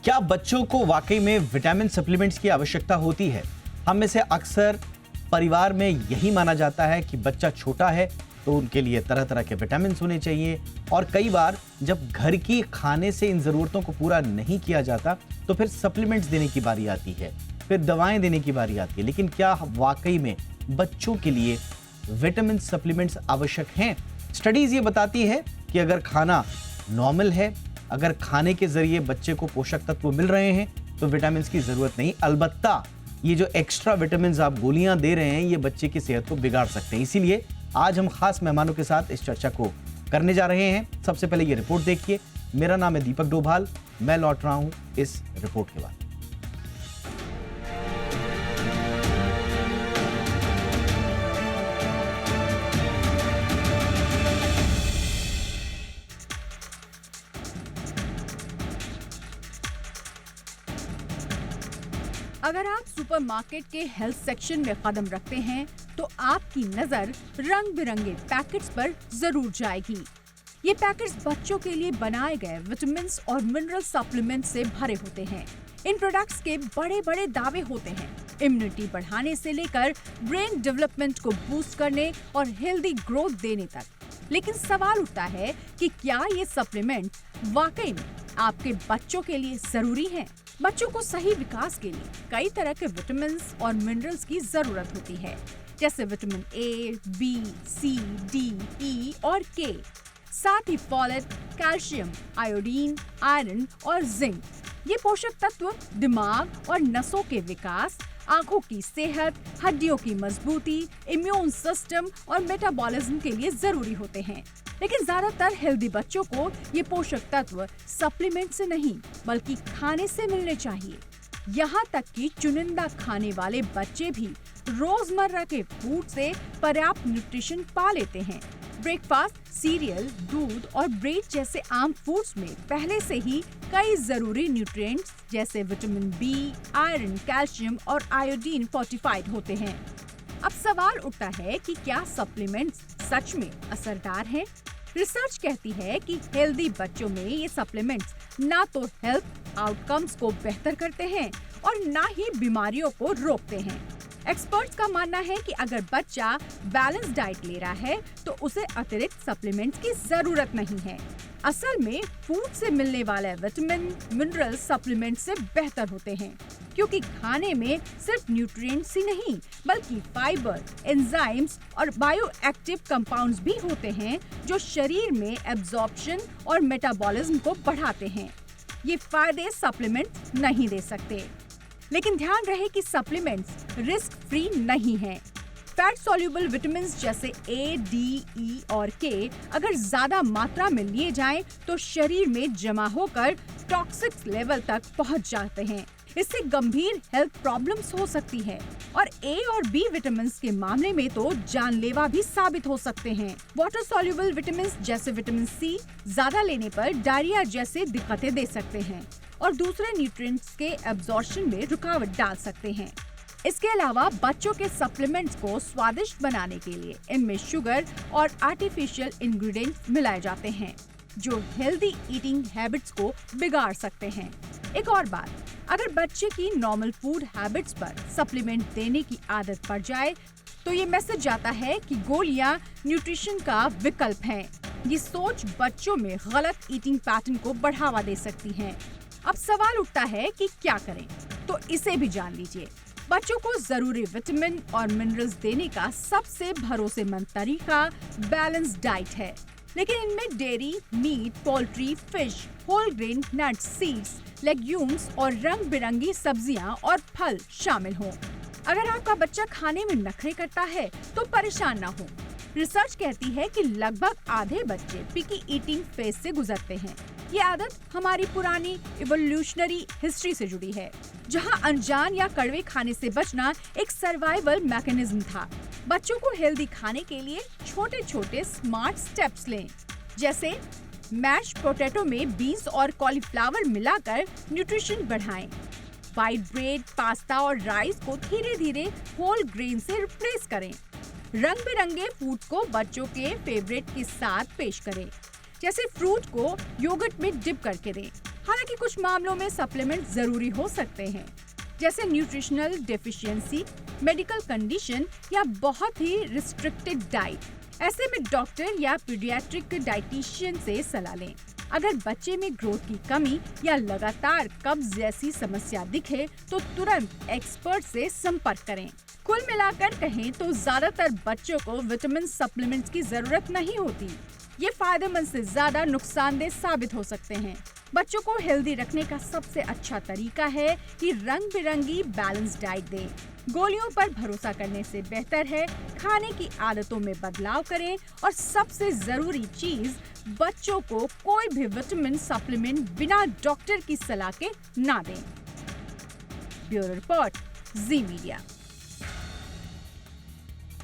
क्या बच्चों को वाकई में विटामिन सप्लीमेंट्स की आवश्यकता होती है? हम में से अक्सर परिवार में यही माना जाता है कि बच्चा छोटा है तो उनके लिए तरह तरह के विटामिन होने चाहिए, और कई बार जब घर की खाने से इन जरूरतों को पूरा नहीं किया जाता तो फिर सप्लीमेंट्स देने की बारी आती है, फिर दवाएं देने की बारी आती है। लेकिन क्या वाकई में बच्चों के लिए विटामिन सप्लीमेंट्स आवश्यक हैं? स्टडीज ये बताती है कि अगर खाना नॉर्मल है, अगर खाने के जरिए बच्चे को पोषक तत्व मिल रहे हैं तो विटामिन की जरूरत नहीं। अलबत्ता ये जो एक्स्ट्रा विटामिन आप गोलियां दे रहे हैं ये बच्चे की सेहत को बिगाड़ सकते हैं। इसीलिए आज हम खास मेहमानों के साथ इस चर्चा को करने जा रहे हैं। सबसे पहले ये रिपोर्ट देखिए। मेरा नाम है दीपक डोभाल, मैं लौट रहा हूं इस रिपोर्ट के बाद। अगर आप सुपरमार्केट के हेल्थ सेक्शन में कदम रखते हैं तो आपकी नजर रंग बिरंगे पैकेट्स पर जरूर जाएगी। ये पैकेट्स बच्चों के लिए बनाए गए विटामिन और मिनरल सप्लीमेंट से भरे होते हैं। इन प्रोडक्ट्स के बड़े बड़े दावे होते हैं, इम्यूनिटी बढ़ाने से लेकर ब्रेन डेवलपमेंट को बूस्ट करने और हेल्दी ग्रोथ देने तक। लेकिन सवाल उठता है कि क्या ये सप्लीमेंट वाकई में आपके बच्चों के लिए जरूरी हैं? बच्चों को सही विकास के लिए कई तरह के विटामिन और मिनरल्स की जरूरत होती है, जैसे vitamin A, B, C, D, E और के। साथ ही फॉलेट, कैल्शियम, आयोडीन, आयरन और जिंक। ये पोषक तत्व दिमाग और नसों के विकास, आंखों की सेहत, हड्डियों की मजबूती, इम्यून सिस्टम और मेटाबॉलिज्म के लिए जरूरी होते हैं। लेकिन ज्यादातर हेल्दी बच्चों को ये पोषक तत्व सप्लीमेंट से नहीं बल्कि खाने से मिलने चाहिए। यहाँ तक कि चुनिंदा खाने वाले बच्चे भी रोजमर्रा के फूड से पर्याप्त न्यूट्रिशन पा लेते हैं। ब्रेकफास्ट, सीरियल, दूध और ब्रेड जैसे आम फूड्स में पहले से ही कई जरूरी न्यूट्रिएंट्स जैसे विटामिन बी, आयरन, कैल्शियम और आयोडीन फोर्टिफाइड होते हैं। अब सवाल उठता है कि क्या सप्लीमेंट्स सच में असरदार हैं? रिसर्च कहती है कि हेल्दी बच्चों में ये सप्लीमेंट्स ना तो हेल्थ आउटकम्स को बेहतर करते हैं और ना ही बीमारियों को रोकते हैं। एक्सपर्ट्स का मानना है कि अगर बच्चा बैलेंस डाइट ले रहा है तो उसे अतिरिक्त सप्लीमेंट्स की जरूरत नहीं है। असल में फूड से मिलने वाले विटामिन, मिनरल सप्लीमेंट से बेहतर होते हैं, क्योंकि खाने में सिर्फ न्यूट्रिएंट्स ही नहीं बल्कि फाइबर, एंजाइम्स और बायोएक्टिव कंपाउंड्स भी होते हैं जो शरीर में एब्जॉर्प्शन और मेटाबॉलिज्म को बढ़ाते हैं। ये फायदे सप्लीमेंट नहीं दे सकते। लेकिन ध्यान रहे कि सप्लीमेंट्स रिस्क फ्री नहीं हैं। फैट सॉल्युबल विटामिन जैसे ए, डी, ई और के अगर ज्यादा मात्रा में लिए जाएं तो शरीर में जमा होकर टॉक्सिक लेवल तक पहुंच जाते हैं। इससे गंभीर हेल्थ प्रॉब्लम्स हो सकती है और ए और बी विटामिन के मामले में तो जानलेवा भी साबित हो सकते हैं। वाटर सॉल्युबल विटामिन जैसे विटामिन सी ज्यादा लेने पर डायरिया जैसे दिक्कतें दे सकते हैं और दूसरे न्यूट्रिएंट्स के एब्जॉर्प्शन में रुकावट डाल सकते हैं। इसके अलावा बच्चों के सप्लीमेंट्स को स्वादिष्ट बनाने के लिए इनमें शुगर और आर्टिफिशियल इंग्रेडिएंट्स मिलाए जाते हैं जो हेल्दी ईटिंग हैबिट्स को बिगाड़ सकते हैं। एक और बात, अगर बच्चे की नॉर्मल फूड हैबिट्स पर सप्लीमेंट देने की आदत पड़ जाए तो ये मैसेज जाता है कि गोलियां न्यूट्रिशन का विकल्प हैं। ये सोच बच्चों में गलत ईटिंग पैटर्न को बढ़ावा दे सकती है। अब सवाल उठता है कि क्या करें, तो इसे भी जान लीजिए। बच्चों को जरूरी विटामिन और मिनरल्स देने का सबसे भरोसेमंद तरीका बैलेंस डाइट है, लेकिन इनमें dairy, meat, poultry, fish, whole grain, nuts, seeds, legumes और रंग बिरंगी सब्जियां और फल शामिल हों। अगर आपका बच्चा खाने में नखरे करता है तो परेशान ना हो। रिसर्च कहती है कि लगभग आधे बच्चे पिकी ईटिंग फेज से गुजरते हैं। ये आदत हमारी पुरानी इवोल्यूशनरी हिस्ट्री से जुड़ी है, जहां अनजान या कड़वे खाने से बचना एक सर्वाइवल मैकेनिज्म था। बच्चों को हेल्दी खाने के लिए छोटे छोटे स्मार्ट स्टेप्स लें, जैसे मैश पोटैटो में बीन्स और कॉलीफ्लावर मिलाकर न्यूट्रिशन बढ़ाएं। व्हाइट ब्रेड, पास्ता और राइस को धीरे धीरे होल ग्रेन से रिप्लेस करें। रंग बिरंगे फूड्स को बच्चों के फेवरेट के साथ पेश करें, जैसे फ्रूट को योगर्ट में डिप करके दें। हालांकि कुछ मामलों में सप्लीमेंट जरूरी हो सकते हैं, जैसे न्यूट्रिशनल डेफिशिएंसी, मेडिकल कंडीशन या बहुत ही रिस्ट्रिक्टेड डाइट। ऐसे में डॉक्टर या पीडियाट्रिक डाइटिशियन से सलाह लें। अगर बच्चे में ग्रोथ की कमी या लगातार कब्ज जैसी समस्या दिखे तो तुरंत एक्सपर्ट से संपर्क करें। कुल मिलाकर कहें तो ज्यादातर बच्चों को विटामिन सप्लीमेंट्स की जरूरत नहीं होती। ये फायदेमंद से ज्यादा नुकसानदेह साबित हो सकते हैं। बच्चों को हेल्दी रखने का सबसे अच्छा तरीका है कि रंग बिरंगी बैलेंस डाइट दें। गोलियों पर भरोसा करने से बेहतर है खाने की आदतों में बदलाव करें और सबसे जरूरी चीज, बच्चों को कोई भी विटामिन सप्लीमेंट बिना डॉक्टर की सलाह के ना दें। ब्यूरो रिपोर्ट, जी मीडिया।